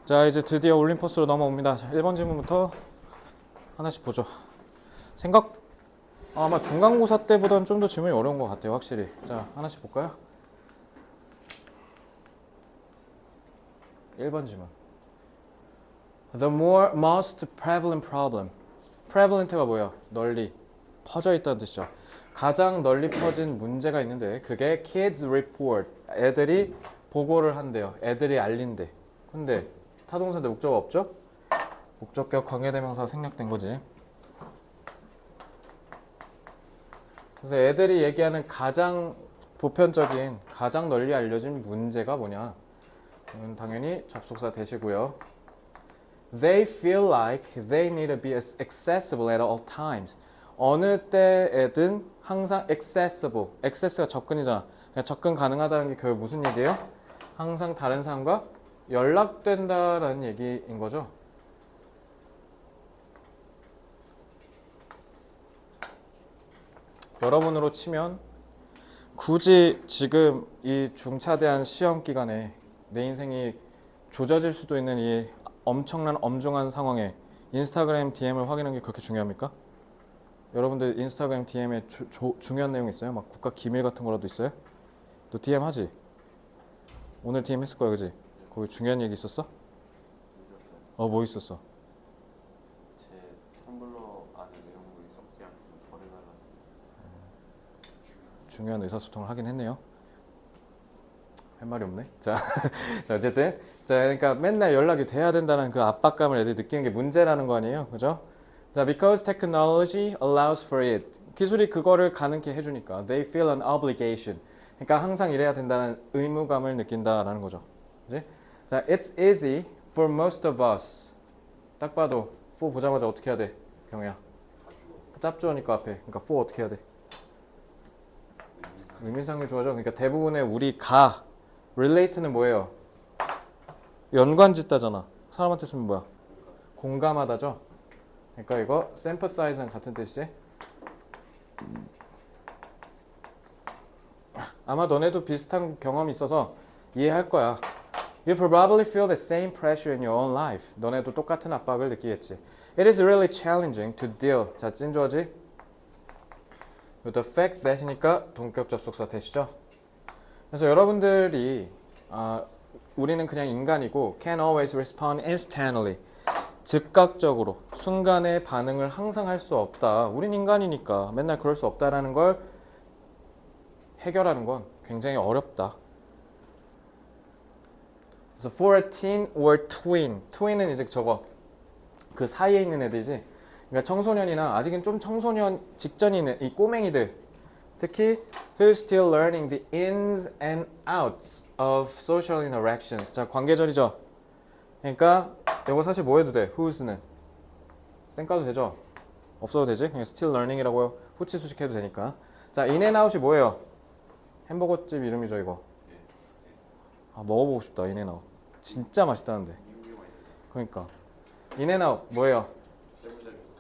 자, 이제 드디어 올림퍼스로 넘어옵니다. 자, 1번 질문부터 하나씩 보죠. 아마 중간고사 때보다는 좀 더 질문이 어려운 것 같아요, 확실히. 자, 하나씩 볼까요? 1번 질문. The most prevalent problem. prevalent가 뭐야? 널리 퍼져 있다는 뜻이죠. 가장 널리 퍼진 문제가 있는데 그게 kids report. 애들이 보고를 한대요. 애들이 알린대. 근데 타동사인데 목적어 없죠? 목적격 관계대명사 생략된 거지. 그래서 애들이 얘기하는 가장 보편적인, 가장 널리 알려진 문제가 뭐냐? 이건 당연히 접속사 대시고요. They feel like they need to be accessible at all times. 어느 때에든 항상 accessible. access가 접근이잖아. 그러니까 접근 가능하다는 게 결국 무슨 얘기예요? 항상 다른 사람과 연락된다라는 얘기인 거죠. 여러분으로 치면 굳이 지금 이 중차대한 시험 기간에 내 인생이 조져질 수도 있는 이 엄청난 엄중한 상황에 인스타그램 DM을 확인하는 게 그렇게 중요합니까? 여러분들 인스타그램 DM에 중요한 내용 있어요? 막 국가 기밀 같은 거라도 있어요? 너 DM 하지? 오늘 DM 했을 거야, 그지? 거기 중요한 얘기 있었어? 있었어요. 뭐 있었어? 제 텀블러 안에 내용물이 썩지 않게 좀 버려달라는 중요한 의사소통을 하긴 했네요. 할 말이 없네. 자, 자 어쨌든 그러니까 맨날 연락이 돼야 된다는 그 압박감을 애들이 느끼는 게 문제라는 거 아니에요, 그죠? 자, because technology allows for it. 기술이 그거를 가능케 해주니까 they feel an obligation. 그러니까 항상 이래야 된다는 의무감을 느낀다라는 거죠. 그지? 자, it's easy for most of us. 딱 봐도 for 보자마자 어떻게 해야 돼, 경우야? 짭조하니까 앞에. 그러니까 for 어떻게 해야 돼? 의미상이 주어져. 그러니까 대부분의 우리가 relate는 뭐예요? 연관짓다잖아. 사람한테 쓰면 뭐야? 공감하다죠. 그러니까 이거 sympathize랑 같은 뜻이지. 아마 너네도 비슷한 경험이 있어서 이해할 거야. You probably feel the same pressure in your own life. 너네도 똑같은 압박을 느끼겠지. It is really challenging to deal. 자, 찐주어지. The fact that이니까 동격 접속사 대시죠. 그래서 여러분들이 우리는 그냥 인간이고 can always respond instantly. 즉각적으로 순간의 반응을 항상 할 수 없다. 우린 인간이니까 맨날 그럴 수 없다라는 걸 해결하는 건 굉장히 어렵다. 그래서 for a teen or twin. twin은 이제 저거 그 사이에 있는 애들이지. 그러니까 청소년이나 아직은 좀 청소년 직전인 이 꼬맹이들, 특히 who's still learning the ins and outs of social interactions. 자, 관계절이죠. 그러니까 이거 사실 뭐 해도 돼? who's는 쌩 까도 되죠? 없어도 되지? 그냥 still learning이라고 후치 수식해도 되니까. 자, in and out이 뭐예요? 햄버거집 이름이죠, 이거. 먹어보고 싶다, in and out. 진짜 맛있다는데. 그러니까 in and out 뭐예요?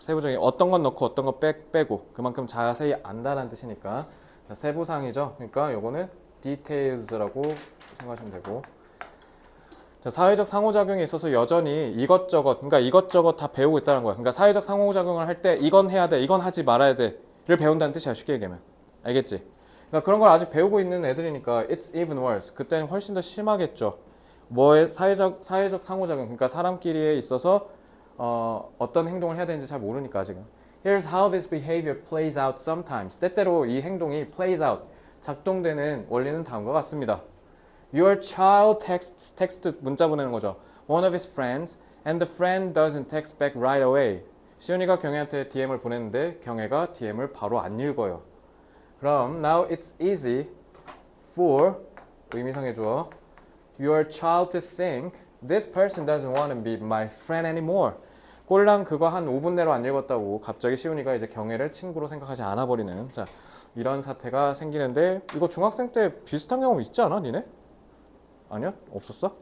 세부적인 어떤 건 넣고 어떤 거 빼고 그만큼 자세히 안다라는 뜻이니까. 자, 세부상이죠. 그러니까 요거는 details라고 생각하시면 되고. 자, 사회적 상호작용에 있어서 여전히 이것저것, 그러니까 이것저것 다 배우고 있다는 거야. 그러니까 사회적 상호작용을 할 때 이건 해야 돼, 이건 하지 말아야 돼를 배운다는 뜻이야, 쉽게 얘기하면. 알겠지? 그러니까 그런 걸 아직 배우고 있는 애들이니까 it's even worse. 그때는 훨씬 더 심하겠죠. 뭐의 사회적 상호작용, 그러니까 사람끼리에 있어서 어떤 행동을 해야 되는지 잘 모르니까 아직은. Here's how this behavior plays out sometimes. 때때로 이 행동이 plays out, 작동되는 원리는 다음과 같습니다. Your child texts, 텍스트 문자 보내는 거죠. One of his friends and the friend doesn't text back right away. 시온이가 경혜한테 DM을 보냈는데 경혜가 DM을 바로 안 읽어요. 그럼 now it's easy for 의미상의 주어 your child to think this person doesn't want to be my friend anymore. 꼴랑 그거 한 5분 내로 안 읽었다고 갑자기 시온이가 이제 경혜를 친구로 생각하지 않아 버리는, 자, 이런 사태가 생기는데, 이거 중학생 때 비슷한 경험 있지 않아, 니네? 아니야? 없었어?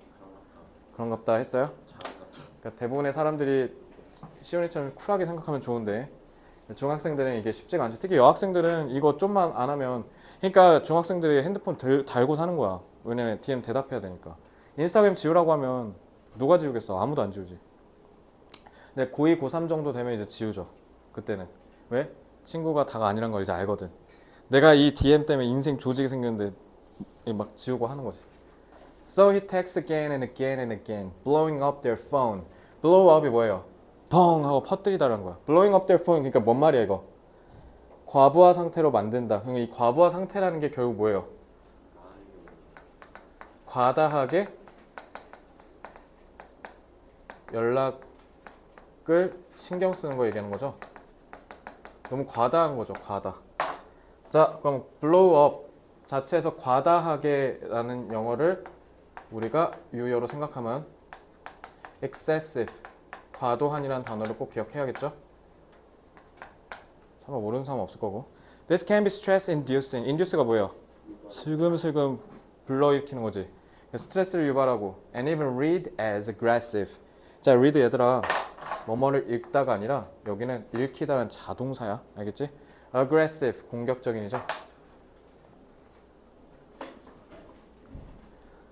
그런갑다 했어요? 그러니까 대부분의 사람들이 시온이처럼 쿨하게 생각하면 좋은데 중학생들은 이게 쉽지가 않죠. 특히 여학생들은 이거 좀만 안 하면, 그러니까 중학생들이 핸드폰 달고 사는 거야. 왜냐면 DM 대답해야 되니까. 인스타그램 지우라고 하면 누가 지우겠어? 아무도 안 지우지. 근데 고2, 고3 정도 되면 이제 지우죠. 그때는. 왜? 친구가 다가 아니란 걸 이제 알거든. 내가 이 DM 때문에 인생 조직이 생겼는데 막 지우고 하는 거지. So he texts again and again and again, blowing up their phone. blow up이 뭐예요? 펑 하고 퍼뜨리다라는 거야. blowing up their phone 그러니까 뭔 말이야 이거? 과부하 상태로 만든다. 그럼 이 과부하 상태라는 게 결국 뭐예요? 과다하게 연락을 신경 쓰는 거 얘기하는 거죠. 너무 과다한 거죠. 과다. 자, 그럼 blow up 자체에서 과다하게라는 영어를 우리가 유효로 생각하면 excessive 과도한이라는 단어를 꼭 기억해야겠죠. 설마 모르는 사람 없을 거고. This can be stress inducing. induce가 뭐예요? 슬금슬금 불러일으키는 거지. 스트레스를 유발하고 and even read as aggressive. 자, read 얘들아. 뭐뭐를 읽다가 아니라 여기는 읽히다는 자동사야. 알겠지? aggressive 공격적인이죠.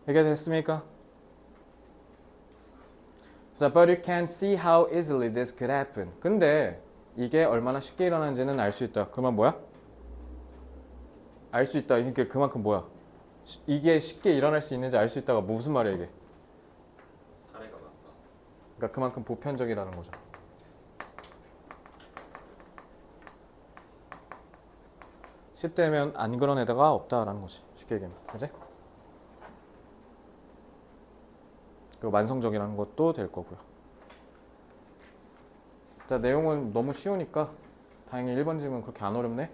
이해됐습니까? 자, but you can see how easily this could happen. 근데 이게 얼마나 쉽게 일어나는지는 알 수 있다. 그 말 뭐야? 알 수 있다. 그러니까 그만큼 뭐야? 이게 쉽게 일어날 수 있는지 알 수 있다가 무슨 말이야 이게? 사례가 많다. 그러니까 그만큼 보편적이라는 거죠. 쉽대면 안 그런 애다가 없다라는 거지. 쉽게 얘기하면. 그지? 그리고 만성적이라는 것도 될 거고요. 자, 내용은 너무 쉬우니까 다행히 1번 질문 그렇게 안 어렵네.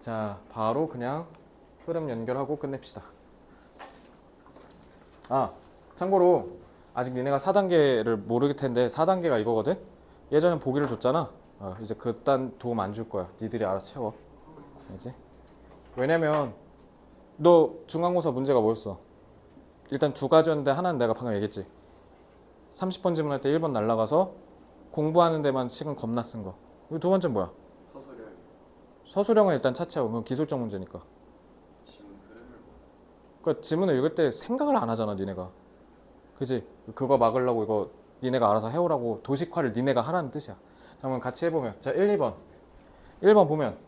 자, 바로 그냥 흐름 연결하고 끝냅시다. 아, 참고로 아직 니네가 4단계를 모르겠 텐데 4단계가 이거거든? 예전엔 보기를 줬잖아. 이제 그딴 도움 안 줄 거야. 니들이 알아서 채워. 알지? 왜냐면 너 중간고사 문제가 뭐였어? 일단 두 가지였는데 하나는 내가 방금 얘기했지. 30번 질문할 때 1번 날라가서 공부하는 데만 시간 겁나 쓴 거. 그리고 두 번째는 뭐야? 서술형 서술형은 일단 차치하고 그건 기술적 문제니까. 지문 흐름을 그러니까 지문을 읽을 때 생각을 안 하잖아 니네가. 그지? 그거 막으려고 이거 니네가 알아서 해오라고 도식화를 니네가 하라는 뜻이야. 자, 그럼 같이 해보면 자 1, 2번 1번 보면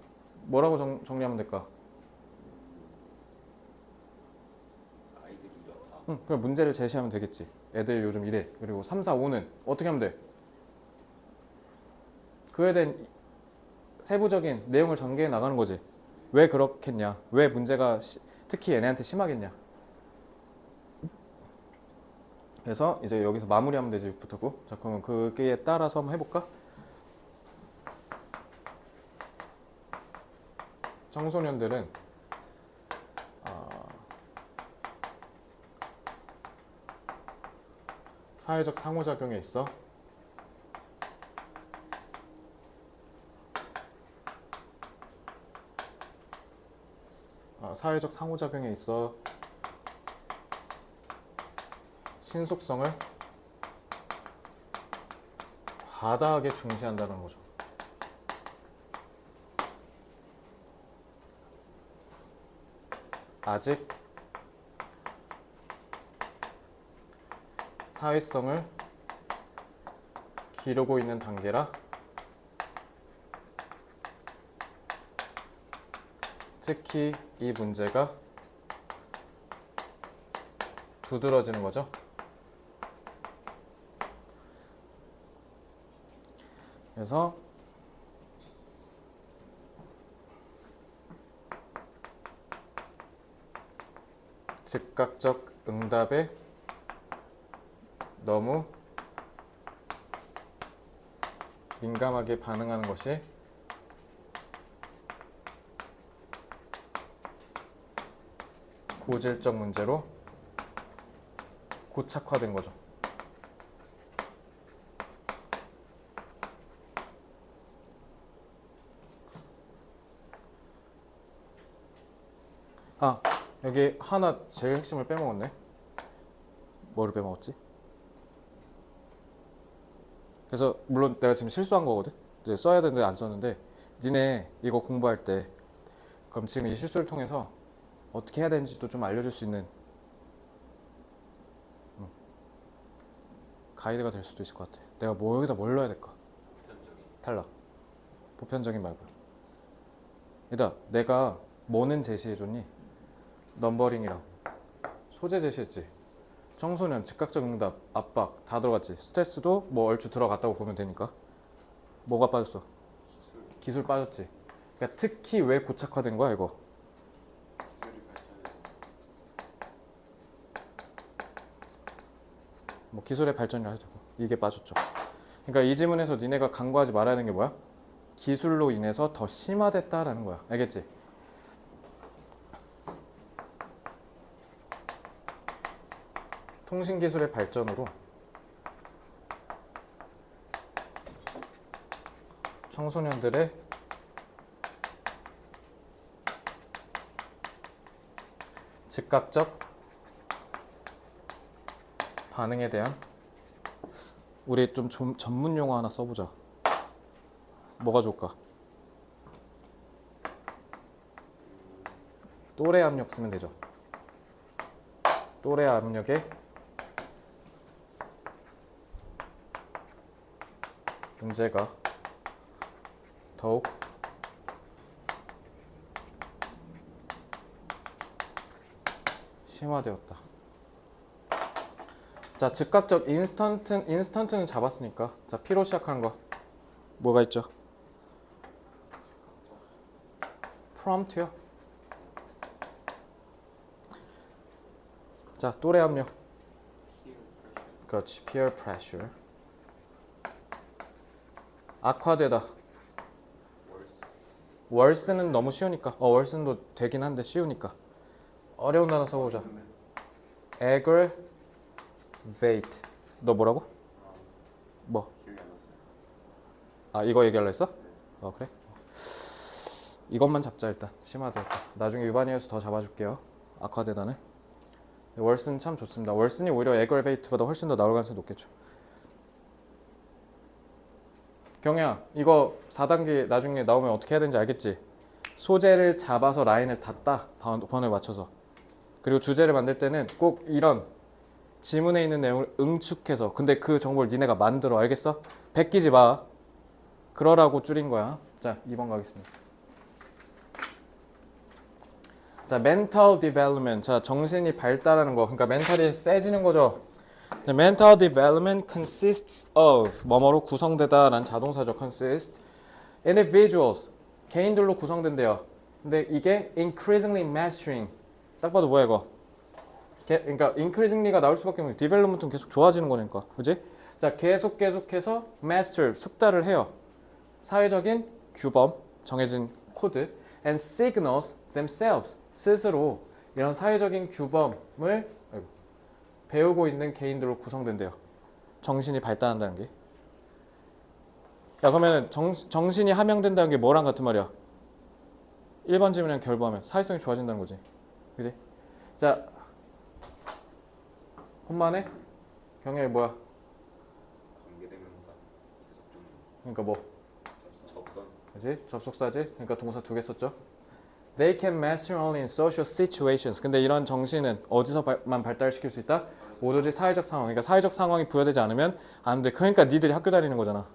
뭐라고 정리하면 될까? 아이들이 이렇다. 응, 그럼 문제를 제시하면 되겠지. 애들 요즘 이래. 그리고 3, 4, 5는 어떻게 하면 돼? 그에 대한 세부적인 내용을 전개해 나가는 거지. 왜 그렇겠냐? 왜 문제가 특히 얘네한테 심하겠냐? 그래서 이제 여기서 마무리하면 되지 6부터고. 자, 그러면 그게 따라서 한번 해볼까? 청소년들은 사회적 상호작용에 있어 사회적 상호작용에 있어 신속성을 과다하게 중시한다는 거죠. 아직 사회성을 기르고 있는 단계라 특히 이 문제가 두드러지는 거죠. 그래서 즉각적 응답에 너무 민감하게 반응하는 것이 고질적 문제로 고착화된 거죠. 아, 여기 하나 제일 핵심을 빼먹었네. 뭐를 빼먹었지? 그래서 물론 내가 지금 실수한 거거든. 이제 써야 되는데 안 썼는데 니네 이거 공부할 때 그럼 지금 이 실수를 통해서 어떻게 해야 되는지도 좀 알려줄 수 있는 가이드가 될 수도 있을 것 같아. 내가 뭐 여기다 뭘 넣어야 될까? 보편적인. 탈락. 보편적인 말고요. 얘들아, 내가 뭐는 제시해줬니? 넘버링이랑 소재 제시했지. 청소년, 즉각적 응답, 압박 다 들어갔지. 스트레스도 뭐 얼추 들어갔다고 보면 되니까. 뭐가 빠졌어? 기술. 기술 빠졌지. 그러니까 특히 왜 고착화된 거야 이거? 기술이 발전해서. 뭐 기술의 발전이라 해도 되고 이게 빠졌죠. 그러니까 이 지문에서 니네가 간과하지 말아야 되는 게 뭐야? 기술로 인해서 더 심화됐다라는 거야. 알겠지? 통신기술의 발전으로 청소년들의 즉각적 반응에 대한 우리 좀 전문 용어 하나 써보자. 뭐가 좋을까? 또래 압력 쓰면 되죠. 또래 압력에 문제가 더욱 심화되었다. 자, 즉각적 인스턴트는 잡았으니까 자, P로 시작하는 거 뭐가 있죠? prompt요. 자, 또래 압력. 그렇지, peer pressure. 악화되다. worse는 너무 쉬우니까. worse는 되긴 한데 쉬우니까. 어려운 단어 써보자. aggravate. 너 뭐라고? 뭐? 기억이 안 났어요. 아, 이거 얘기하려 했어? 그래? 이것만 잡자 일단. 심하되었다. 나중에 유반이어서 더 잡아줄게요. 악화되다는. worse는 참 좋습니다. worsen이 오히려 aggravate보다 훨씬 더 나올 가능성이 높겠죠. 경혜야, 이거 4단계 나중에 나오면 어떻게 해야 되는지 알겠지? 소재를 잡아서 라인을 닫다, 번호에 맞춰서. 그리고 주제를 만들 때는 꼭 이런 지문에 있는 내용을 응축해서, 근데 그 정보를 니네가 만들어, 알겠어? 베끼지 마. 그러라고 줄인 거야. 자, 2번 가겠습니다. 자, mental development. 자, 정신이 발달하는 거. 그러니까 멘탈이 세지는 거죠. Mental development consists of 뭐뭐로 구성되다라는 자동사죠. consist individuals 개인들로 구성된대요. 근데 이게 increasingly mastering 딱 봐도 뭐야 이거? 그러니까 increasingly가 나올 수밖에 없는 development는 계속 좋아지는 거니까, 그지? 자, 계속해서 master 숙달을 해요. 사회적인 규범 정해진 코드 and signals themselves 스스로 이런 사회적인 규범을 배우고 있는 개인들로 구성된대요. 정신이 발달한다는 게. 야, 그러면 정신이 함양된다는 게 뭐랑 같은 말이야? 1번 질문이랑 결부하면 사회성이 좋아진다는 거지. 그지? 자, 혼만해? 경영이 뭐야? 관계대명사 계속 좀 그러니까 뭐? 접선. 그지? 접속사지? 그러니까 동사 2개 썼죠? They can master only in social situations. 근데 이런 정신은 어디서만 발달시킬 수 있다? 오로지 사회적 상황. 그러니까 사회적 상황이 부여되지 않으면 안 돼. 그러니까 니들이 학교 다니는 거잖아.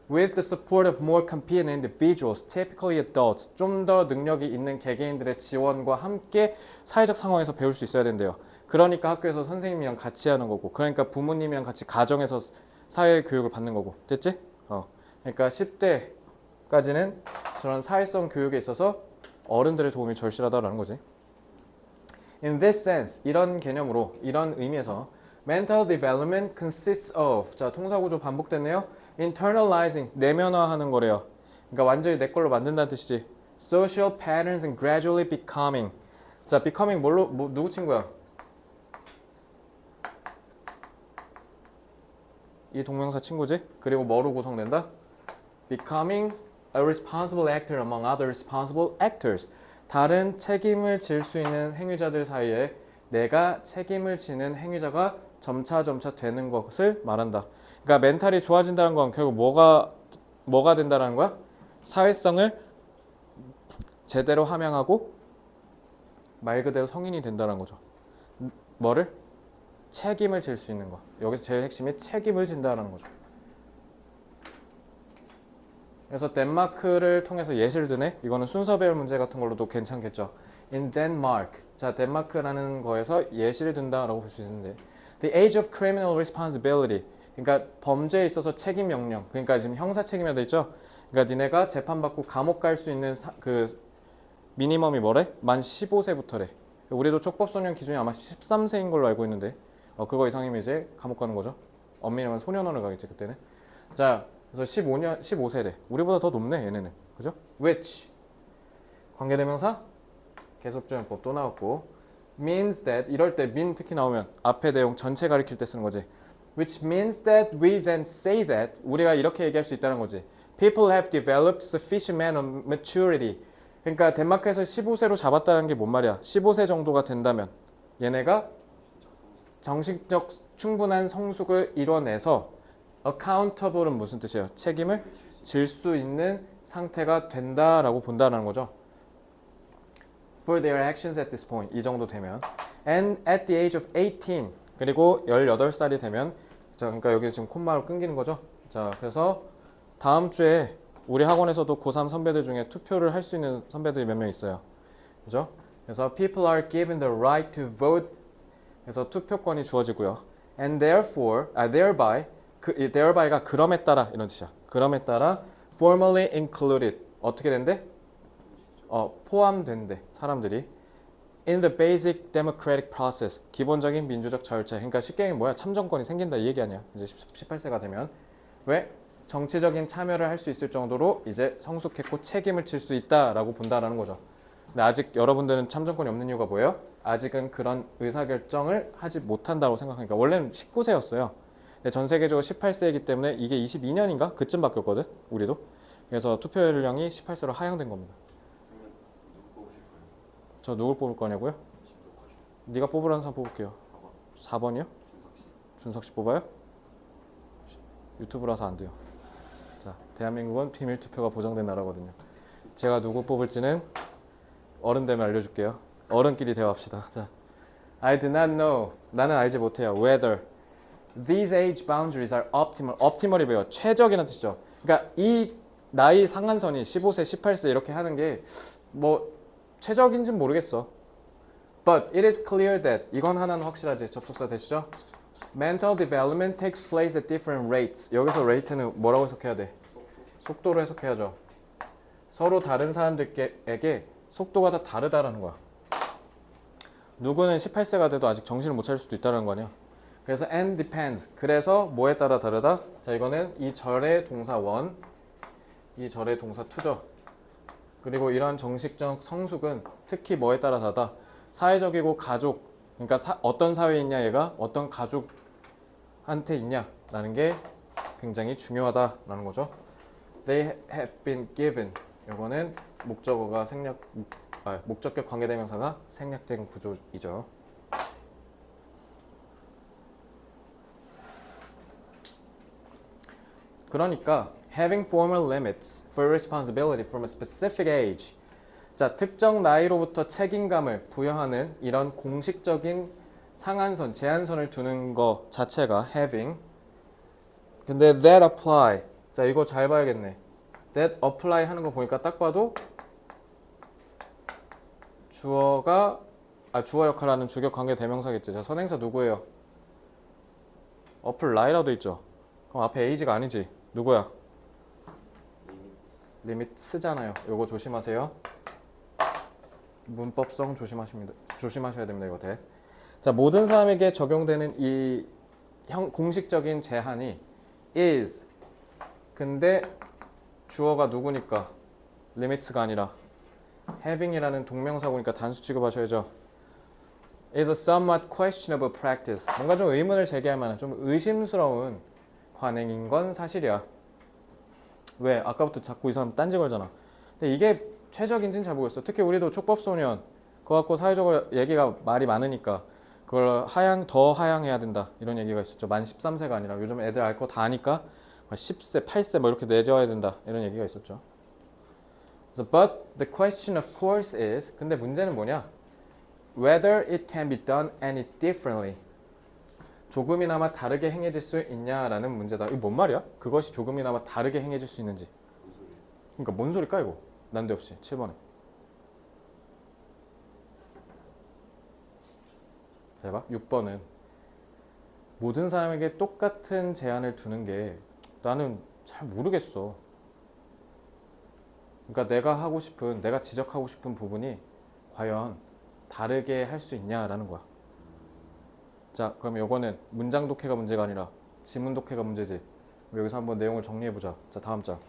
With the support of more competent individuals, typically adults. 좀 더 능력이 있는 개개인들의 지원과 함께 사회적 상황에서 배울 수 있어야 된대요. 그러니까 학교에서 선생님이랑 같이 하는 거고, 그러니까 부모님이랑 같이 가정에서 사회 교육을 받는 거고. 됐지? 그러니까 10대까지는 저런 사회성 교육에 있어서 어른들의 도움이 절실하다라는 거지. In this sense, 이런 개념으로, 이런 의미에서 mental development consists of, 자, 동사구조 반복됐네요. internalizing, 내면화하는 거래요. 그러니까 완전히 내 걸로 만든다는 뜻이지. social patterns and gradually becoming. 자, becoming 누구 친구야? 이 동명사 친구지? 그리고 뭐로 구성된다? becoming a responsible actor among other responsible actors. 다른 책임을 질 수 있는 행위자들 사이에 내가 책임을 지는 행위자가 점차 되는 것을 말한다. 그러니까 멘탈이 좋아진다는 건 결국 뭐가 된다는 거야? 사회성을 제대로 함양하고 말 그대로 성인이 된다는 거죠. 뭐를? 책임을 질 수 있는 거. 여기서 제일 핵심이 책임을 진다라는 거죠. 그래서 덴마크를 통해서 예시를 드네. 이거는 순서 배열 문제 같은 걸로도 괜찮겠죠. In Denmark. 자, 덴마크라는 거에서 예시를 든다라고 볼 수 있는데 The age of criminal responsibility. 그러니까 범죄에 있어서 책임 명령. 그러니까 지금 형사 책임이라 돼 있죠. 그러니까 니네가 재판받고 감옥 갈 수 있는 그 미니멈이 뭐래? 만 15세부터래. 우리도 촉법소년 기준이 아마 13세인 걸로 알고 있는데 그거 이상이면 이제 감옥 가는 거죠. 엄밀히면 소년원을 가겠지 그때는. 자, 그래서 15세래. 우리보다 더 높네 얘네는. 그죠? Which 관계대명사 계속적용법 또 나왔고 means that 이럴 때 mean 특히 나오면 앞에 내용 전체 가리킬 때 쓰는 거지. Which means that we then say that 우리가 이렇게 얘기할 수 있다는 거지. People have developed sufficient amount of maturity. 그러니까 덴마크에서 15세로 잡았다는 게 뭔 말이야? 15세 정도가 된다면 얘네가 정신적 충분한 성숙을 이뤄내서 accountable은 무슨 뜻이에요? 책임을 질 수 있는 상태가 된다라고 본다는 거죠. For their actions at this point 이 정도 되면 and at the age of 18 그리고 18살이 되면 자 그러니까 여기 지금 콤마로 끊기는 거죠. 자 그래서 다음 주에 우리 학원에서도 고3 선배들 중에 투표를 할 수 있는 선배들이 몇 명 있어요. 그죠? 그래서 people are given the right to vote 그래서 투표권이 주어지고요. And therefore, thereby therby가 그럼에 따라 이런 뜻이야. 그럼에 따라 formally included 어떻게 된대? 포함된대 사람들이 in the basic democratic process 기본적인 민주적 절차. 그러니까 쉽게 얘기하면 뭐야? 참정권이 생긴다 이 얘기 아니야. 이제 18세가 되면 왜? 정치적인 참여를 할 수 있을 정도로 이제 성숙했고 책임을 질 수 있다라고 본다라는 거죠. 근데 아직 여러분들은 참정권이 없는 이유가 뭐예요? 아직은 그런 의사결정을 하지 못한다고 생각하니까 원래는 19세였어요. 근데 전 세계적으로 18세이기 때문에 이게 22년인가? 그쯤 바뀌었거든 우리도. 그래서 투표 연령이 18세로 하향된 겁니다. 그러면 누구 뽑으실 거예요? 저 누굴 뽑을 거냐고요? 신동과주 네가 뽑으라는 사람 뽑을게요. 4번 4번이요? 준석 씨. 준석 씨 뽑아요? 유튜브라서 안 돼요. 자, 대한민국은 비밀 투표가 보장된 나라거든요. 제가 누구 뽑을지는 어른 되면 알려줄게요. 어른끼리 대화합시다. 자, I do not know. 나는 알지 못해요. Whether these age boundaries are optimal. optimal이 뭐예요? 최적이라는 뜻이죠. 그러니까 이 나이 상한선이 15세, 18세 이렇게 하는 게 뭐 최적인지는 모르겠어. But it is clear that 이건 하나는 확실하지. 접속사 되시죠? Mental development takes place at different rates. 여기서 rate는 뭐라고 해석해야 돼? 속도로 해석해야죠. 서로 다른 사람들에게 속도가 다 다르다라는 거야. 누구는 18세가 돼도 아직 정신을 못 차릴 수도 있다는 거 아니야. 그래서 and depends. 그래서 뭐에 따라 다르다? 자, 이거는 이 절의 동사 원, 이 절의 동사 투죠. 그리고 이런 정식적 성숙은 특히 뭐에 따라 다르다? 사회적이고 가족. 그러니까 어떤 사회에 있냐 얘가 어떤 가족한테 있냐라는 게 굉장히 중요하다라는 거죠. They have been given. 이거는 목적어가 목적격 관계대명사가 생략된 구조이죠. 그러니까 having formal limits for responsibility from a specific age. 자, 특정 나이로부터 책임감을 부여하는 이런 공식적인 상한선, 제한선을 두는 거 자체가 having. 근데 that apply. 자, 이거 잘 봐야겠네. that apply 하는 거 보니까 딱 봐도 주어 역할을 하는 주격 관계 대명사겠지. 자, 선행사 누구예요? apply라도 있죠. 그럼 앞에 age가 아니지. 누구야? 리미트잖아요. 요거 조심하세요. 문법성 조심하셔야 됩니다. 이거 대. 자, 모든 사람에게 적용되는 이 공식적인 제한이 is. 근데 주어가 누구니까? limit가 아니라 having이라는 동명사고니까 단수 취급하셔야죠. is a somewhat questionable practice. 뭔가 좀 의문을 제기할 만한 좀 의심스러운 관행인 건 사실이야. 왜? 아까부터 자꾸 이 사람 딴지 걸잖아. 근데 이게 최적인지는 잘 모르겠어. 특히 우리도 촉법소년 그거 갖고 사회적으로 얘기가 말이 많으니까 그걸 더 하향해야 된다 이런 얘기가 있었죠. 만 13세가 아니라 요즘 애들 알 거 다 아니까 10세, 8세 뭐 이렇게 내려야 된다 이런 얘기가 있었죠. 그래서 but the question of course is 근데 문제는 뭐냐? Whether it can be done any differently. 조금이나마 다르게 행해질 수 있냐라는 문제다. 이거 뭔 말이야? 그것이 조금이나마 다르게 행해질 수 있는지. 무슨 소리? 그러니까 뭔 소리까 이거? 난데없이 7번에. 잘 봐. 6번은 모든 사람에게 똑같은 제한을 두는 게 나는 잘 모르겠어. 그러니까 내가 지적하고 싶은 부분이 과연 다르게 할 수 있냐라는 거야. 자, 그럼 요거는 문장 독해가 문제가 아니라 지문 독해가 문제지. 여기서 한번 내용을 정리해보자. 자, 다음 장.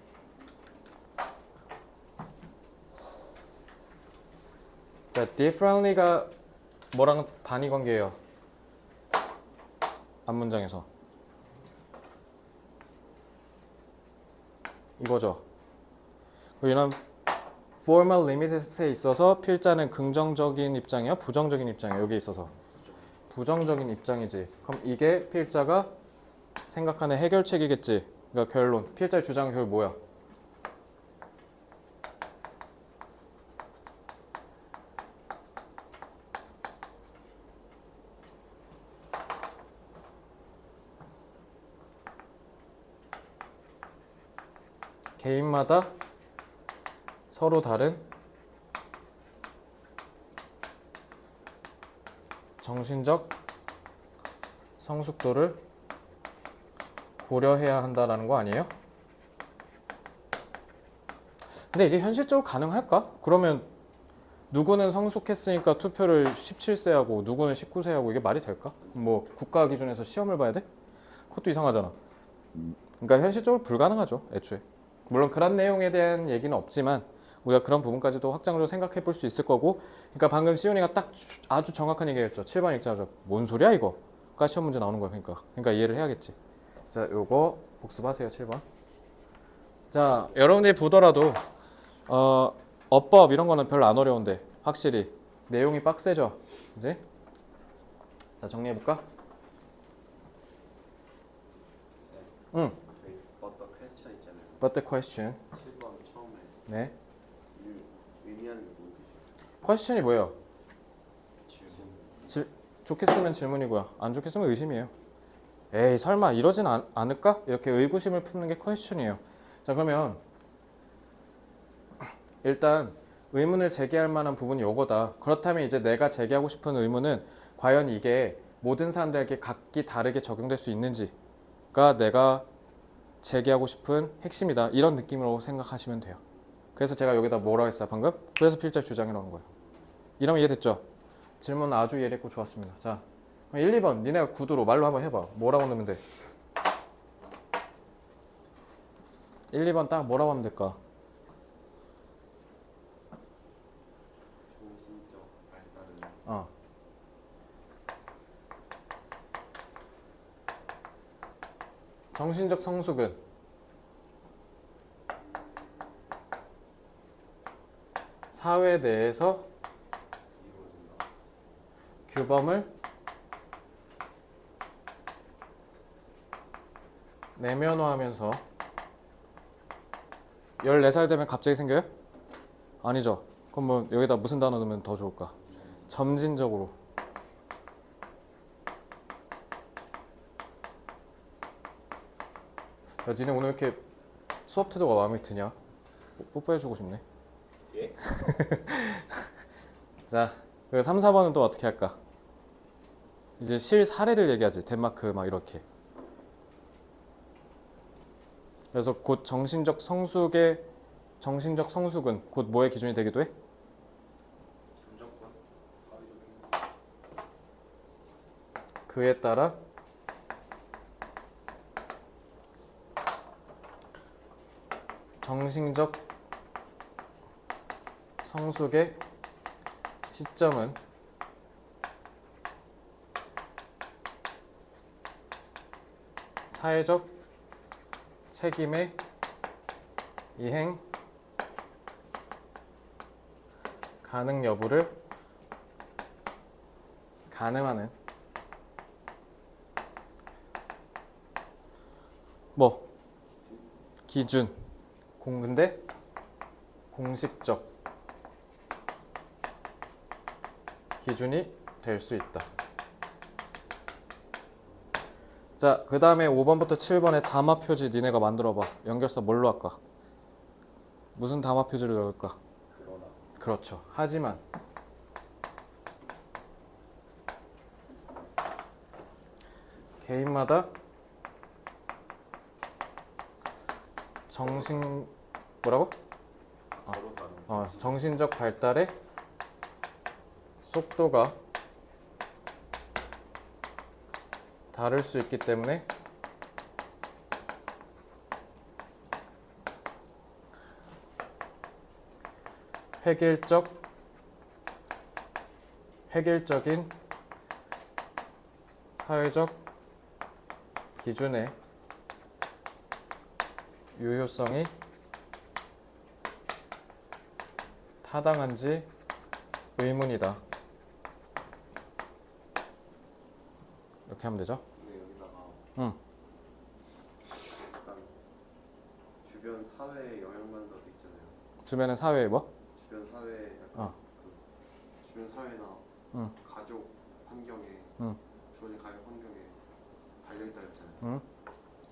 자, differently가 뭐랑 단위 관계예요? 앞문장에서. 이거죠. 이런 formal limited에 있어서 필자는 긍정적인 입장이야? 부정적인 입장이야? 여기에 있어서. 부정적인 입장이지. 그럼 이게 필자가 생각하는 해결책이겠지. 그러니까 결론. 필자의 주장은 결국 뭐야? 개인마다 서로 다른 정신적 성숙도를 고려해야 한다라는 거 아니에요? 근데 이게 현실적으로 가능할까? 그러면 누구는 성숙했으니까 투표를 17세 하고 누구는 19세 하고 이게 말이 될까? 뭐 국가 기준에서 시험을 봐야 돼? 그것도 이상하잖아. 그러니까 현실적으로 불가능하죠, 애초에. 물론 그런 내용에 대한 얘기는 없지만 우리가 그런 부분까지도 확장적으로 생각해 볼 수 있을 거고. 그러니까 방금 시온이가 딱 아주 정확한 얘기했죠. 7번 읽자마자 뭔 소리야 이거?가 시험 문제 나오는 거야. 그러니까 이해를 해야겠지. 자, 요거 복습하세요. 7번. 자, 여러분들이 보더라도 어법 이런 거는 별로 안 어려운데 확실히 내용이 빡세죠. 그지? 자, 정리해 볼까? 응. 저희 but the question 있잖아요. But the question. 7번 처음에 네. 의미하는 게 뭔 뜻이에요? question이 뭐예요? 질문. 좋게 쓰면 질문이고요. 안 좋게 쓰면 의심이에요. 에이, 설마 이러진 않을까? 이렇게 의구심을 품는 게 question이에요. 자, 그러면 일단 의문을 제기할 만한 부분이 요거다. 그렇다면 이제 내가 제기하고 싶은 의문은 과연 이게 모든 사람들에게 각기 다르게 적용될 수 있는지가 내가 제기하고 싶은 핵심이다. 이런 느낌으로 생각하시면 돼요. 그래서 제가 여기다 뭐라고 했어요 방금? 그래서 필자 주장이라는 거예요. 이러면 이해됐죠? 질문 아주 이해됐고 좋았습니다. 자, 1, 2번 니네가 구두로 말로 한번 해봐. 뭐라고 넣으면 돼? 1, 2번 딱 뭐라고 하면 될까? 정신적 발달을 어. 정신적 성숙은 사회 내에서 이루어진다. 규범을 내면화하면서 14살 되면 갑자기 생겨요? 아니죠. 그럼 뭐 여기다 무슨 단어 넣으면 더 좋을까? 점진적으로. 야, 니네 오늘 이렇게 수업 태도가 마음에 드냐? 뽀뽀해주고 싶네. 예? 자, 그리고 3, 4번은 또 어떻게 할까? 이제 실 사례를 얘기하지. 덴마크 막 이렇게. 그래서 곧 정신적 성숙은 곧 뭐의 기준이 되기도 해? 잠적권. 그에 따라 정신적 성숙의 시점은 사회적 책임의 이행 가능 여부를 가늠하는 뭐 기준 근데 공식적 기준이 될 수 있다. 자, 그 다음에 5번부터 7번에 담화 표지 니네가 만들어봐. 연결사 뭘로 할까? 무슨 담화 표지를 넣을까? 그러나 그렇죠. 하지만 개인마다 뭐라고? 서로 다른 정신적 발달의 속도가 다를 수 있기 때문에 획일적인 사회적 기준의 유효성이 타당한지 의문이다. 이렇게 하면 되죠? 근데 여기다가 응. 약간 주변 사회에 영향받는 것도 있잖아요. 주변의 사회에 뭐? 주변 사회 약간 어. 그 주변 사회나 응. 가족 환경에 응. 주어진 가족 환경에 달려있다 했잖아요. 응.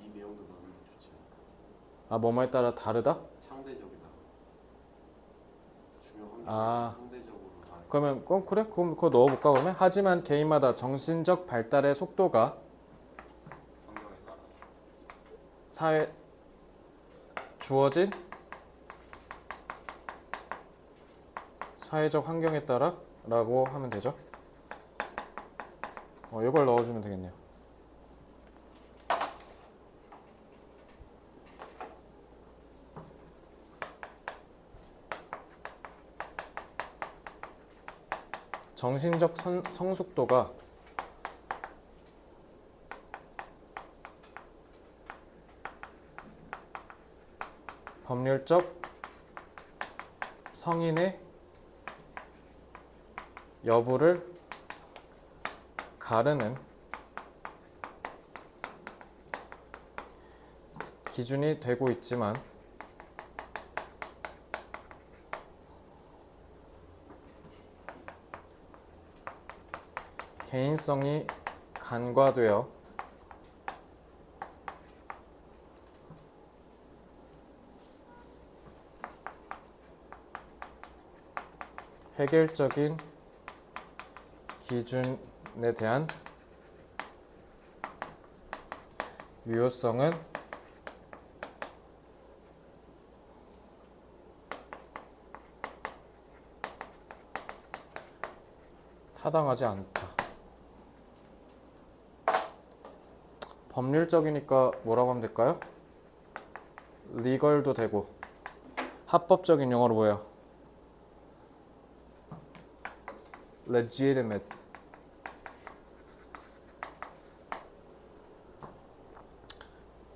이 내용도 넣으면 좋지 않을까? 아, 뭐뭐에 따라 다르다? 상대적이다. 주변 환경에 아. 상대적으로 다. 그러면 그래? 그럼 그거 넣어볼까 그러면? 하지만 개인마다 정신적 발달의 속도가 환경에 따라. 사회 주어진 사회적 환경에 따라 라고 하면 되죠. 이걸 넣어주면 되겠네요. 정신적 성숙도가 법률적 성인의 여부를 가르는 기준이 되고 있지만 개인성이 간과되어 획일적인 기준에 대한 유효성은 타당하지 않다. 법률적이니까 뭐라고 하면 될까요? 리걸도 되고 합법적인 용어로 뭐예요? legitimate.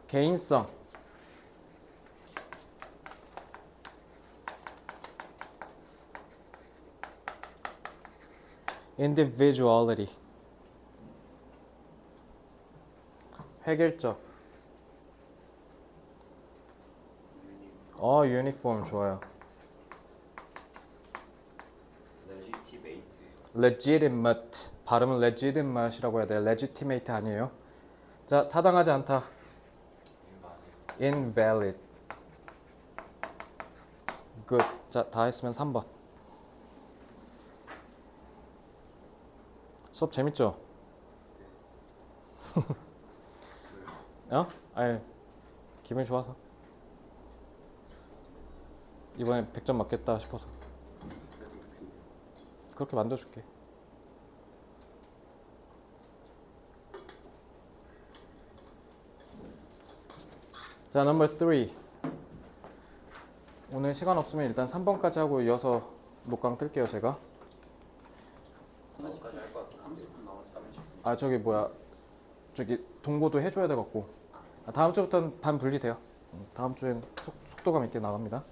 개인성. individuality. 획일적. 유니폼 좋아요. legitimate. 발음은 legitimate이라고 해야 돼요. legitimate 아니에요. 자, 타당하지 않다. invalid. good. 자, 다 했으면 3번. 수업 재밌죠? 아니, 기분이 좋아서. 이번에 100점 맞겠다 싶어서. 그렇게 만들어줄게. 자, 넘버 3. 오늘 시간 없으면 일단 3번까지 하고 이어서 녹강 뜰게요, 제가. 40까지 할 것 같아. 30분 남아서 30분. 아, 저기 동고도 해줘야 돼갖고. 다음 주부터는 반 분리돼요. 다음 주엔 속도감 있게 나갑니다.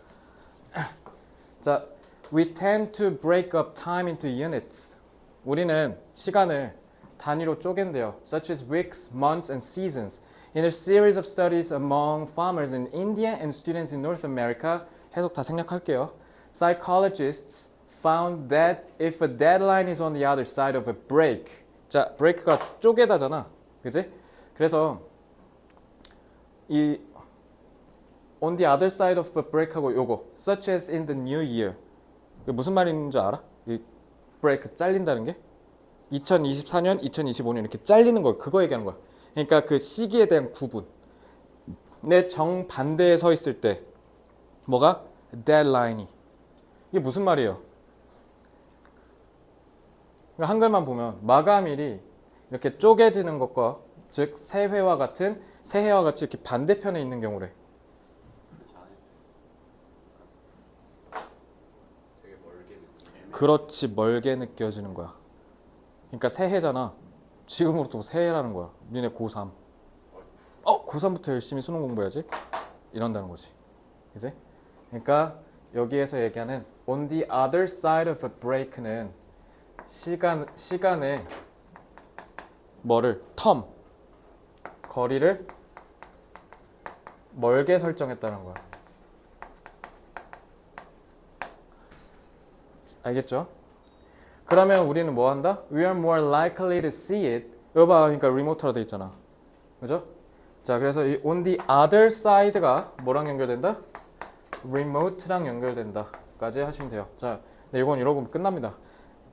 자, we tend to break up time into units. 우리는 시간을 단위로 쪼갠대요. Such as weeks, months, and seasons. In a series of studies among farmers in India and students in North America. 해석 다 생략할게요. Psychologists found that if a deadline is on the other side of a break. 자, break가 쪼개다잖아. 그지? 그래서 이 on the other side of the break하고 요거 such as in the new year 이게 무슨 말인 줄 알아? 이 break 잘린다는 게 2024년, 2025년 이렇게 잘리는 거 그거 얘기하는 거야. 그러니까 그 시기에 대한 구분. 내 정반대에 서 있을 때 뭐가? deadline이 이게 무슨 말이에요? 그러니까 한글만 보면 마감일이 이렇게 쪼개지는 것과 즉 새해와 같이 이렇게 반대편에 있는 경우래. 그렇지 않을 때 되게 멀게 느끼는. 그렇지 멀게 느껴지는 거야. 그러니까 새해잖아. 지금으로부터 새해라는 거야. 니네 고3. 고3부터 열심히 수능 공부해야지. 이런다는 거지. 그지? 그러니까 여기에서 얘기하는 on the other side of a break는 시간의 뭐를 term 거리를 멀게 설정했다는 거야. 알겠죠? 그러면 우리는 뭐 한다? We are more likely to see it. 이거 봐, 그러니까 리모트라 돼 있잖아. 그죠? 자, 그래서 이 on the other side가 뭐랑 연결된다? remote랑 연결된다까지 하시면 돼요. 자, 네, 이건 이러고 끝납니다.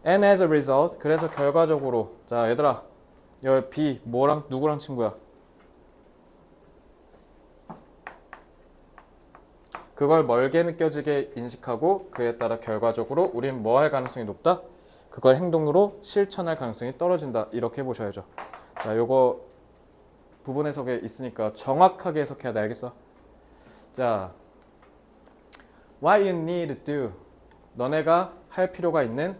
And as a result, 그래서 결과적으로 자, 얘들아, 여기 B 뭐랑 누구랑 친구야? 그걸 멀게 느껴지게 인식하고 그에 따라 결과적으로 우린 뭐 할 가능성이 높다? 그걸 행동으로 실천할 가능성이 떨어진다. 이렇게 해보셔야죠. 자, 요거 부분 해석에 있으니까 정확하게 해석해야 돼. 알겠어? 자, what you need to do. 너네가 할 필요가 있는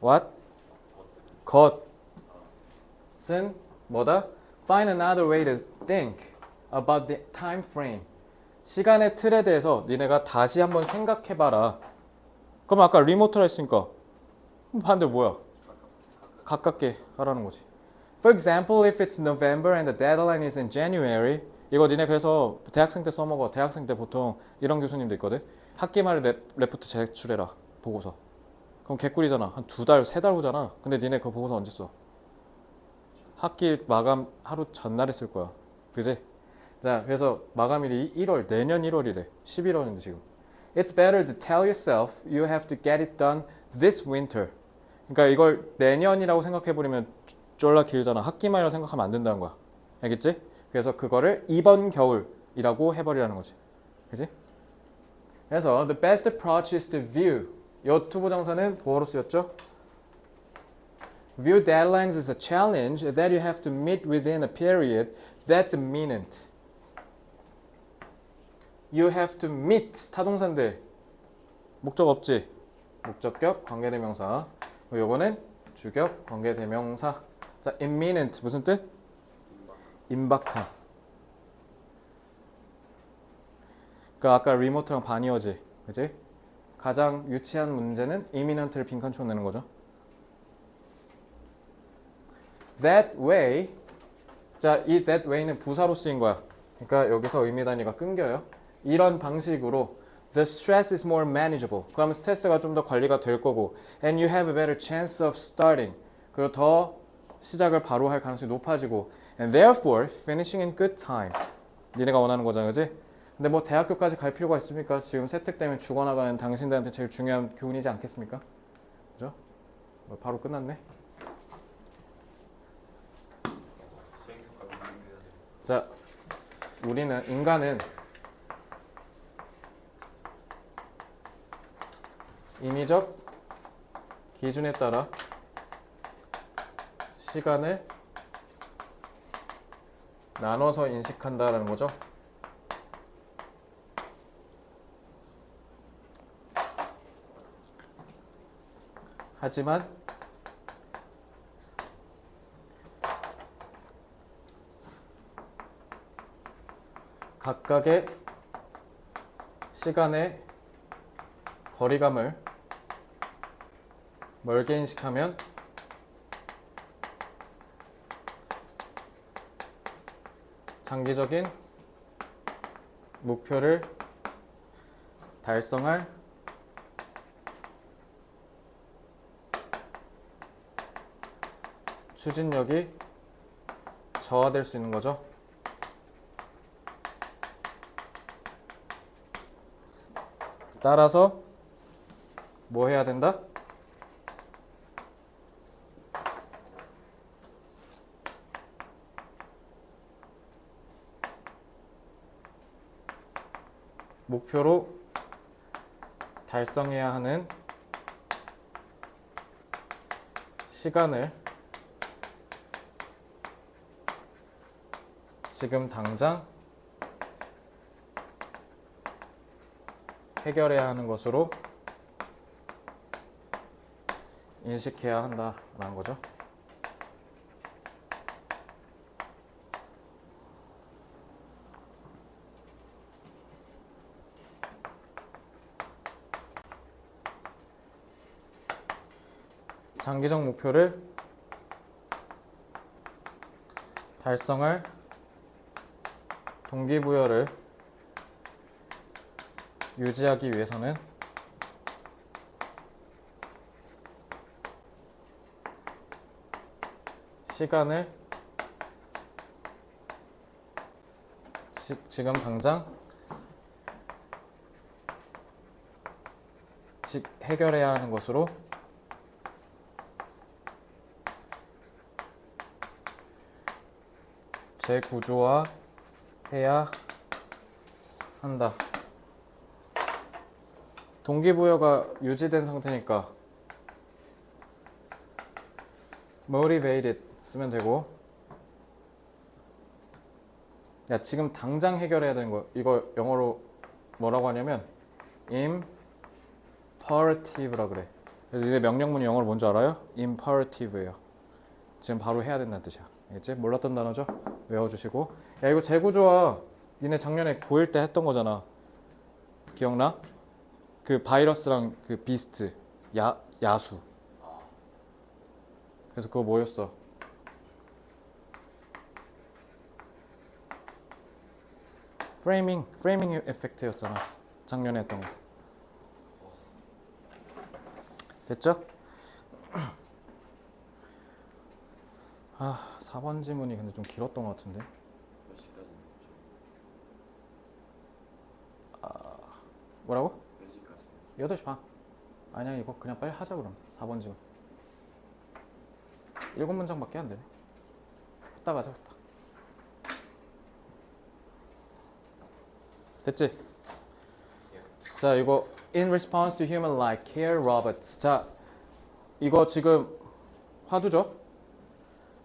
what? 것은 뭐다? Find another way to think about the time frame. 시간의 틀에 대해서 니네가 다시 한번 생각해봐라. 그럼 아까 리모트라 했으니까 반대로 뭐야? 가깝게 하라는 거지. For example, if it's November and the deadline is in January. 이거 니네 그래서 대학생 때 써먹어. 대학생 때 보통 이런 교수님도 있거든. 학기 말에 레포트 제출해라. 보고서. 그럼 개꿀이잖아. 한 2달, 3달 후잖아. 근데 니네 그 보고서 언제 써? 학기 마감 하루 전날에 쓸 거야. 그지? 자, 그래서 마감일이 1월, 내년 1월이래. 11월인데 지금. It's better to tell yourself you have to get it done this winter. 그러니까 이걸 내년이라고 생각해버리면 쫄라 길잖아. 학기 말이라고 생각하면 안 된다는 거야. 알겠지? 그래서 그거를 이번 겨울이라고 해버리라는 거지. 그지? 그래서 the best approach is to view. 요 투부정사는 보어로 쓰였죠? View deadlines as a challenge that you have to meet within a period that's imminent. You have to meet 타동사인데 목적 없지? 목적격 관계대명사. 요거는 주격 관계대명사. 자, imminent 무슨 뜻? 임박한. 그 아까 리모트랑 반이어지, 그지? 가장 유치한 문제는 imminent를 빈칸초 내는 거죠. That way. 자, 이 that way는 부사로 쓰인 거야. 그러니까 여기서 의미 단위가 끊겨요. 이런 방식으로 the stress is more manageable. 그러면 스트레스가 좀 더 관리가 될 거고 and you have a better chance of starting. 그리고 더 시작을 바로 할 가능성이 높아지고 and therefore finishing in good time. 니네가 원하는 거잖아, 그지? 근데 뭐 대학교까지 갈 필요가 있습니까? 지금 세특 때문에 죽어나가는 당신들한테 제일 중요한 교훈이지 않겠습니까? 그죠? 뭐 바로 끝났네. 자, 인간은 인위적 기준에 따라 시간을 나눠서 인식한다라는 거죠. 하지만 각각의 시간의 거리감을 멀게 인식하면 장기적인 목표를 달성할 추진력이 저하될 수 있는 거죠. 따라서 뭐 해야 된다? 목표로 달성해야 하는 시간을 지금 당장 해결해야 하는 것으로 인식해야 한다라는 거죠. 장기적 목표를 달성할 동기부여를 유지하기 위해서는 시간을 지금 당장 해결해야 하는 것으로 재구조화해야 한다. 동기부여가 유지된 상태니까 motivated 쓰면 되고, 야 지금 당장 해결해야 되는 거, 이거 영어로 뭐라고 하냐면 imperative라 그래. 그래서 이제 명령문이 영어로 뭔지 알아요? imperative예요. 지금 바로 해야 된다는 뜻이야. 알겠지? 몰랐던 단어죠? 외워주시고. 야 이거 재구조화 니네 작년에 고1 때 했던 거잖아. 기억나? 그 바이러스랑 그 비스트 야수. 그래서 그거 뭐였어? 프레이밍 에펙트였잖아. 작년에 했던 거. 됐죠? 아, 4번 지문이 근데 좀 길었던 것 같은데. 몇 시까지? 뭐라고? 몇 시까지? 8시 반. 아니야, 이거 그냥 빨리 하자 그럼. 4번 지문. 7문장밖에 안 되네. 후딱 가자, 후딱. 됐지? 자, 이거 in response to human-like care robots. 자, 이거 지금 화두죠?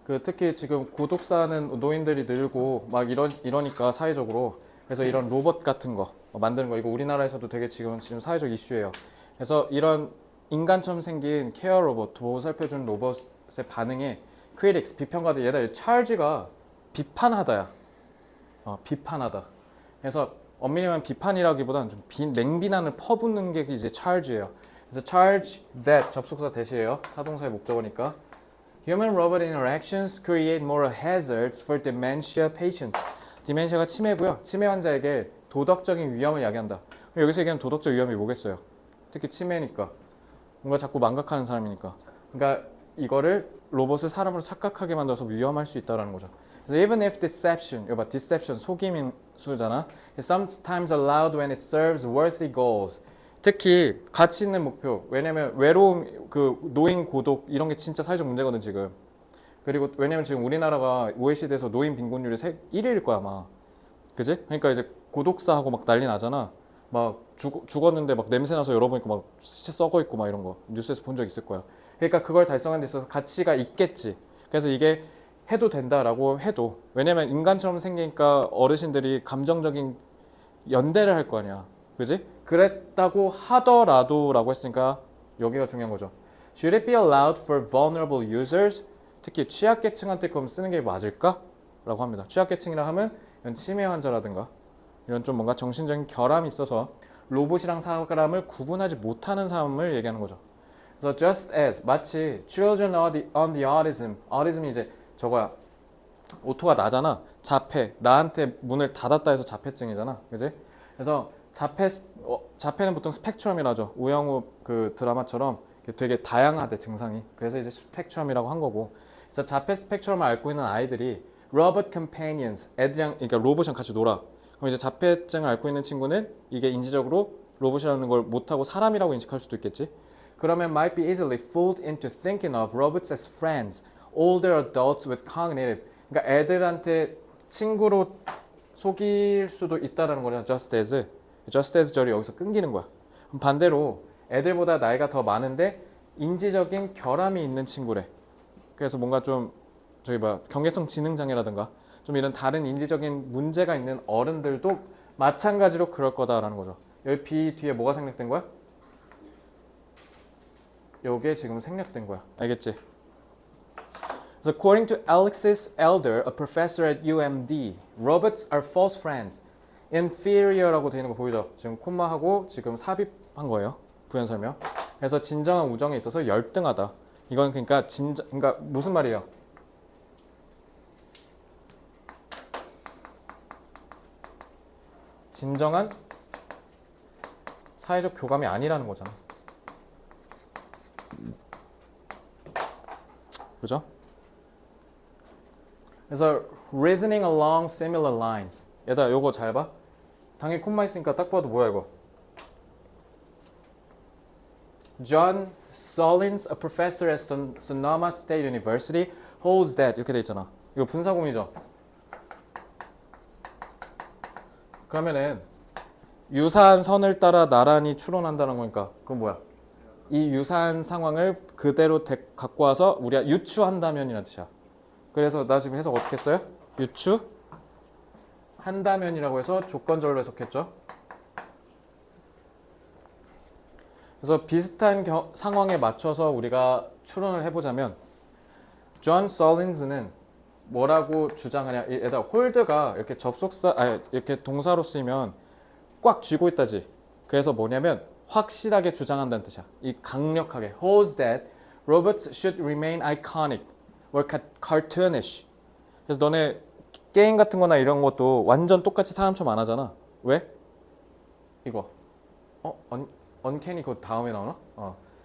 그 특히 지금 구독사는 노인들이 늘고 막 이러니까 사회적으로, 그래서 이런 로봇 같은 거 만드는 거, 이거 우리나라에서도 되게 지금 사회적 이슈예요. 그래서 이런 인간처럼 생긴 케어 로봇, 보살펴주는 로봇의 반응에 critics, 비평가들, 얘들 찰지가 비판하다야. 비판하다. 그래서 엄밀히 말하면 비판이라기보다는 좀 냉비난을 퍼붓는 게 이제 charge예요. 그래서 charge that 접속사 대시예요. 사동사의 목적어니까. Human-robot interactions create moral hazards for dementia patients. 디멘시아가 치매고요. 치매 환자에게 도덕적인 위험을 야기한다. 여기서 얘기하는 도덕적 위험이 뭐겠어요? 특히 치매니까. 뭔가 자꾸 망각하는 사람이니까. 그러니까 이거를 로봇을 사람으로 착각하게 만들어서 위험할 수 있다는 거죠. 그래서 even if deception, 이거 봐, deception, 속임인 수잖아. It's sometimes allowed when it serves worthy goals. 특히 가치 있는 목표. 왜냐면 외로움, 그 노인 고독 이런 게 진짜 사회적 문제거든 지금. 그리고 왜냐면 지금 우리나라가 OECD에서 노인 빈곤율이 1위일 거야 아마. 그지? 그러니까 이제 고독사하고 막 난리 나잖아. 막 죽었는데 막 냄새 나서 열어보니까 막 시체 썩어 있고 막 이런 거 뉴스에서 본 적 있을 거야. 그러니까 그걸 달성하는 데 있어서 가치가 있겠지. 그래서 이게 해도 된다라고 해도, 왜냐면 인간처럼 생기니까 어르신들이 감정적인 연대를 할 거 아니야. 그지? 그랬다고 하더라도라고 했으니까 여기가 중요한 거죠. Should it be allowed for vulnerable users? 특히 취약계층한테 그럼 쓰는 게 맞을까? 라고 합니다. 취약계층이라 하면 이런 치매 환자라든가 이런 좀 뭔가 정신적인 결함이 있어서 로봇이랑 사람을 구분하지 못하는 사람을 얘기하는 거죠. 그래서 just as, 마치 children on the autism, autism이 이제 저거야, 오토가 나잖아. 자폐, 나한테 문을 닫았다 해서 자폐증이잖아. 그지? 그래서 자폐는 보통 스펙트럼이라죠. 우영우 그 드라마처럼 되게 다양하대 증상이. 그래서 이제 스펙트럼이라고 한 거고. 그래서 자폐 스펙트럼을 앓고 있는 아이들이 robot companions, 애들이랑 그러니까 로봇이랑 같이 놀아. 그럼 이제 자폐증을 앓고 있는 친구는 이게 인지적으로 로봇이라는 걸 못하고 사람이라고 인식할 수도 있겠지. 그러면 might be easily fooled into thinking of robots as friends, older adults with cognitive. 그러니까 애들한테 친구로 속일 수도 있다라는 거잖아. just as 절이 여기서 끊기는 거야. 그럼 반대로 애들보다 나이가 더 많은데 인지적인 결함이 있는 친구래. 그래서 뭔가 좀 경계성 지능 장애라든가 좀 이런 다른 인지적인 문제가 있는 어른들도 마찬가지로 그럴 거다라는 거죠. 여기 B 뒤에 뭐가 생략된 거야? 요게 지금 생략된 거야. 알겠지? So according to Alexis Elder, a professor at UMD, robots are false friends. inferior라고 되어 있는 거 보이죠? 지금 콤마하고 지금 삽입한 거예요. 부연 설명. 그래서 진정한 우정에 있어서 열등하다. 이건 그러니까 무슨 말이에요? 진정한 사회적 교감이 아니라는 거잖아. 그죠? 그래서 reasoning along similar lines. 얘들아 요거 잘 봐. 당연히 콤마 있으니까 딱 봐도 뭐야 이거. John Solins, a professor at Sonoma State University, holds that 이렇게 돼 있잖아. 이거 분사구문이죠. 그러면은 유사한 선을 따라 나란히 추론한다는 거니까 그건 뭐야? 이 유사한 상황을 그대로 갖고 와서 우리가 유추한다면이라는 뜻이야. 그래서 나 지금 해석 어떻게 했어요? 유추한다면이라고 해서 조건절로 해석했죠. 그래서 비슷한 상황에 맞춰서 우리가 추론을 해보자면 존 솔린즈는 뭐라고 주장하냐? 얘들아 홀드가 이렇게 이렇게 동사로 쓰이면 꽉 쥐고 있다지. 그래서 뭐냐면 확실하게 주장한다는 뜻이야. 이 강력하게 holds that robots should remain iconic or cartoonish. 그래서 너네 게임 같은 거나 이런 것도 완전 똑같이 사람처럼 안 하잖아. 왜? 이거 언캐니 그거 다음에 나오나?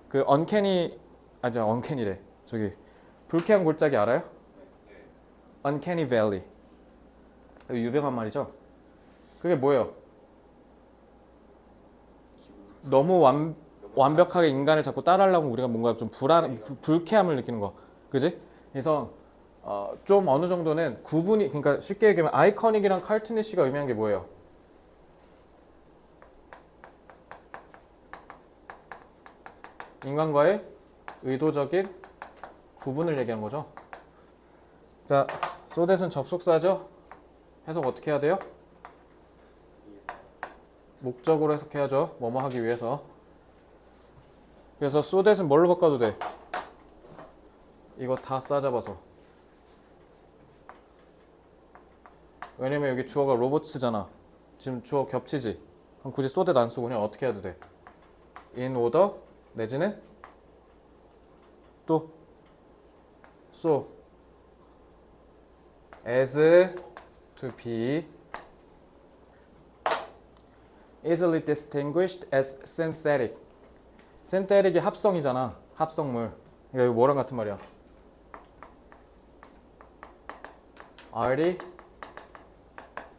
그 언캐니래. 저기 불쾌한 골짜기 알아요? Uncanny Valley. 유명한 말이죠. 그게 뭐예요? 너무 완벽하게 인간을 자꾸 따라하려면 우리가 뭔가 좀 불쾌함을 느끼는 거. 그지? 그래서 좀 어느 정도는 구분이, 그러니까 쉽게 얘기하면 아이코닉이랑 칼트니쉬가 의미한 게 뭐예요? 인간과의 의도적인 구분을 얘기하는 거죠. 자, so that은 접속사죠? 해석 어떻게 해야 돼요? 목적으로 해석해야죠. 뭐뭐 하기 위해서. 그래서 so that은 뭘로 바꿔도 돼? 이거 다 싸잡아서. 왜냐면 여기 주어가 로봇스잖아. 지금 주어 겹치지? 그럼 굳이 so that 안 쓰고 그냥 어떻게 해도 돼? in order 내지는 또 so as to be easily distinguished as synthetic. synthetic이 합성이잖아. 합성물. 그러니까 이거 뭐랑 같은 말이야?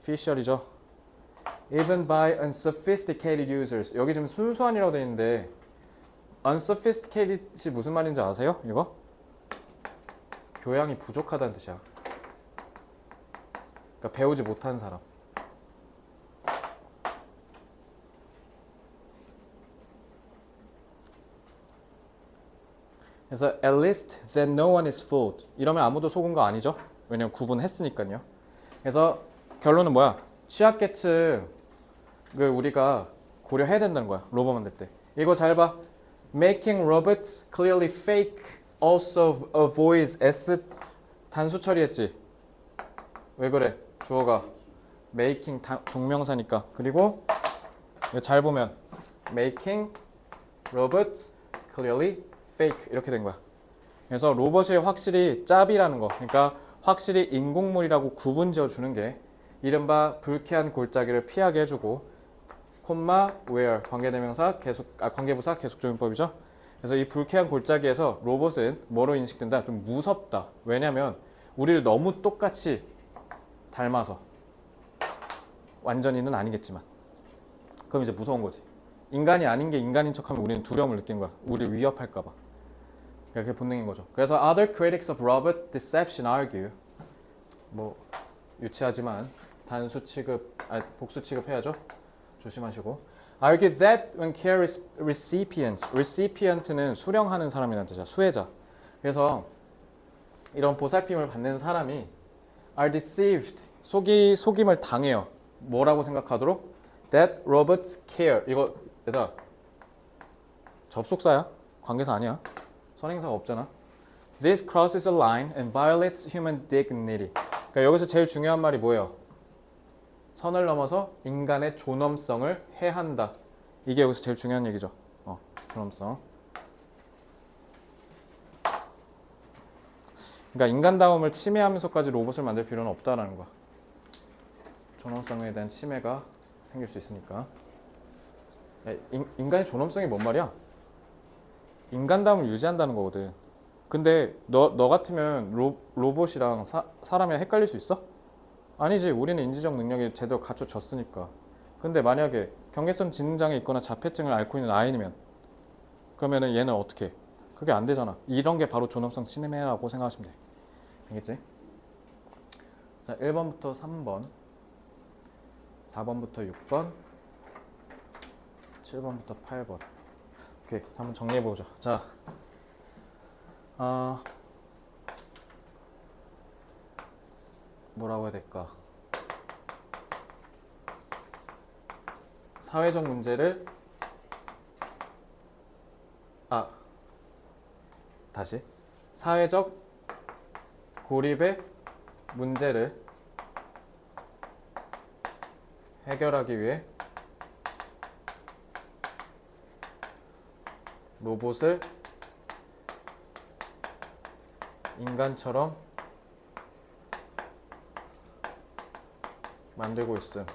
artificial이죠. even by unsophisticated users. 여기 지금 순수한이라고 돼 있는데 unsophisticated이 무슨 말인지 아세요? 이거? 교양이 부족하다는 뜻이야. 그러니까 배우지 못한 사람. 그래서 at least that no one is fooled. 이러면 아무도 속은 거 아니죠? 왜냐면 구분했으니까요. 그래서 결론은 뭐야? 취약계층을 우리가 고려해야 된다는 거야. 로봇 만들 때. 이거 잘 봐. Making robots clearly fake also avoids S 단수 처리했지. 왜 그래? 주어가 making 동명사니까. 그리고 잘 보면 making robots clearly fake 이렇게 된 거야. 그래서 로봇이 확실히 짭이라는 거. 그러니까 확실히 인공물이라고 구분 지어 주는 게 이른바 불쾌한 골짜기를 피하게 해주고 콤마 where 관계대명사 관계부사 계속적용법이죠. 그래서 이 불쾌한 골짜기에서 로봇은 뭐로 인식된다? 좀 무섭다. 왜냐면 우리를 너무 똑같이 닮아서. 완전히는 아니겠지만. 그럼 이제 무서운 거지. 인간이 아닌 게 인간인 척하면 우리는 두려움을 느끼는 거야. 우리를 위협할까 봐. 그게 본능인 거죠. 그래서 other critics of robot deception argue. 뭐 유치하지만 단수 취급, 복수 취급해야죠. 조심하시고. argue that when care recipient는 수령하는 사람이라는 뜻이야. 수혜자. 그래서 이런 보살핌을 받는 사람이 are deceived. 속임을 당해요. 뭐라고 생각하도록? that robots care. 이거 얘들아 접속사야. 관계사 아니야. 선행사가 없잖아. This crosses a line and violates human dignity. 그러니까 여기서 제일 중요한 말이 뭐예요? 선을 넘어서 인간의 존엄성을 해한다. 이게 여기서 제일 중요한 얘기죠. 존엄성. 그러니까 인간다움을 침해하면서까지 로봇을 만들 필요는 없다라는 거야. 존엄성에 대한 침해가 생길 수 있으니까. 인간의 존엄성이 뭔 말이야? 인간다움을 유지한다는 거거든. 근데 너 같으면 로봇이랑 사람이랑 헷갈릴 수 있어? 아니지. 우리는 인지적 능력이 제대로 갖춰졌으니까. 근데 만약에 경계성 지능장애 있거나 자폐증을 앓고 있는 아이면 그러면은 얘는 어떻게 해? 그게 안 되잖아. 이런 게 바로 존엄성 침해라고 생각하시면 돼. 알겠지? 자, 1번부터 3번, 4번부터 6번, 7번부터 8번. 오케이, 한번 정리해보자. 자, 뭐라고 해야 될까? 사회적 문제를 다시 사회적 고립의 문제를 해결하기 위해 로봇을 인간처럼 만들고 있음.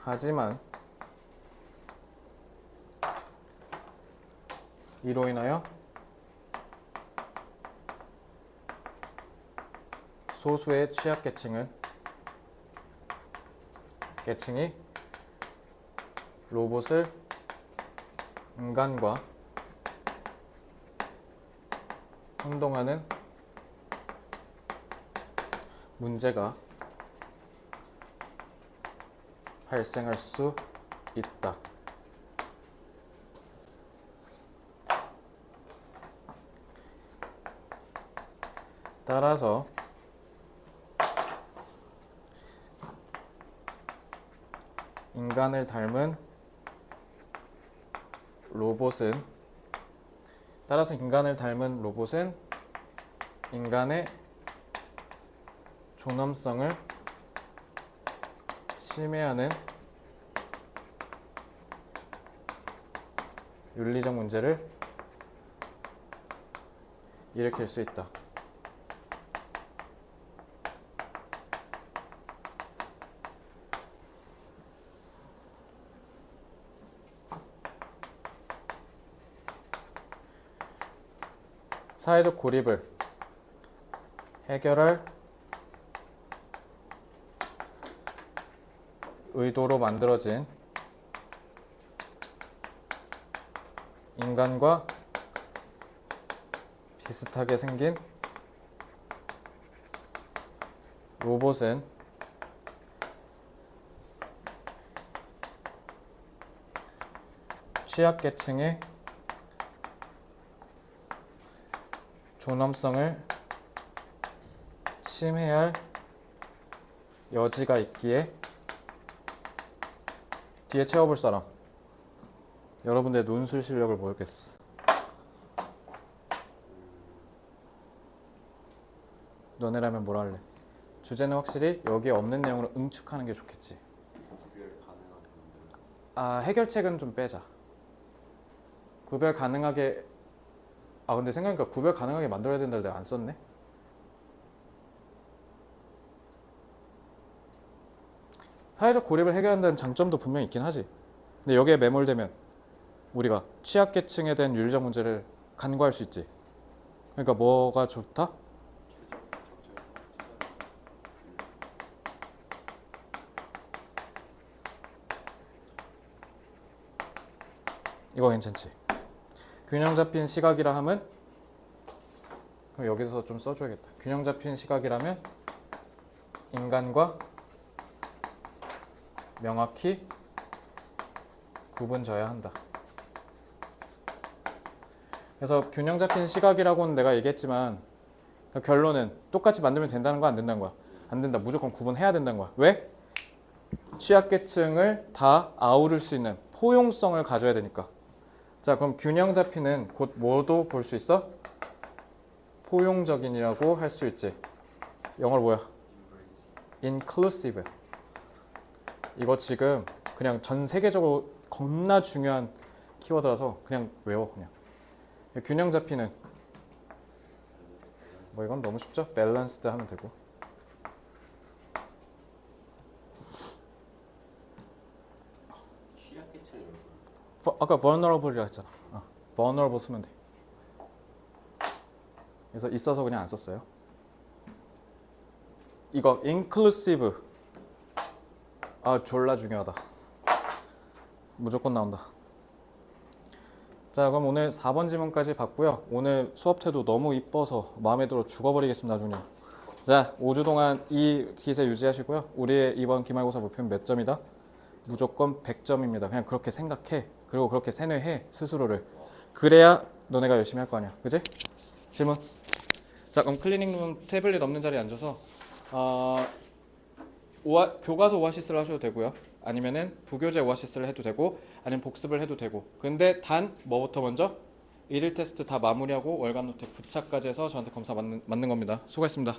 하지만 이로 인하여 소수의 취약계층이 로봇을 인간과 혼동하는 문제가 발생할 수 있다. 따라서 인간을 닮은 로봇은 인간의 존엄성을 침해하는 윤리적 문제를 일으킬 수 있다. 사회적 고립을 해결할 의도로 만들어진 인간과 비슷하게 생긴 로봇은 취약계층의 존엄성을 침해할 여지가 있기에 뒤에 채워볼 사람. 여러분들의 논술 실력을 모르겠어. 너네라면 뭘 할래? 주제는 확실히 여기에 없는 내용으로 응축하는 게 좋겠지. 구별 가능하게 만들어야 해결책은 좀 빼자. 구별 가능하게 근데 생각해보니까 구별 가능하게 만들어야 된다고 내가 안 썼네? 사회적 고립을 해결한다는 장점도 분명히 있긴 하지. 근데 여기에 매몰되면 우리가 취약계층에 대한 윤리적 문제를 간과할 수 있지. 그러니까 뭐가 좋다? 이거 괜찮지? 균형 잡힌 시각이라 하면 그럼 여기서 좀 써줘야겠다. 균형 잡힌 시각이라면 인간과 명확히 구분져야 한다. 그래서 균형 잡힌 시각이라고는 내가 얘기했지만 결론은 똑같이 만들면 된다는 거야, 안 된다는 거야? 안 된다. 무조건 구분해야 된다는 거야. 왜? 취약계층을 다 아우를 수 있는 포용성을 가져야 되니까. 자, 그럼 균형 잡히는 곧 뭐도 볼 수 있어? 포용적인이라고 할 수 있지. 영어로 뭐야? inclusive. 이거 지금 그냥 전 세계적으로 겁나 중요한 키워드라서 그냥 외워. 그냥 균형 잡히는 뭐 이건 너무 쉽죠? 밸런스드 하면 되고. 취약계층이 아까 vulnerable이라고 했잖아. vulnerable 쓰면 돼. 그래서 있어서 그냥 안 썼어요. 이거 inclusive 졸라 중요하다. 무조건 나온다. 자, 그럼 오늘 4번 지문까지 봤고요. 오늘 수업 태도 너무 이뻐서 마음에 들어 죽어버리겠습니다, 나중에. 자, 5주 동안 이 기세 유지하시고요. 우리의 이번 기말고사 목표는 몇 점이다? 무조건 100점입니다. 그냥 그렇게 생각해. 그리고 그렇게 세뇌해, 스스로를. 그래야 너네가 열심히 할 거 아니야. 그지? 질문. 자, 그럼 클리닝룸 태블릿 없는 자리에 앉아서 교과서 오아시스를 하셔도 되고요. 아니면은 부교재 오아시스를 해도 되고, 아니면 복습을 해도 되고. 근데 단 뭐부터 먼저? 일일 테스트 다 마무리하고 월간 노트 부착까지 해서 저한테 검사 맞는 겁니다. 수고했습니다.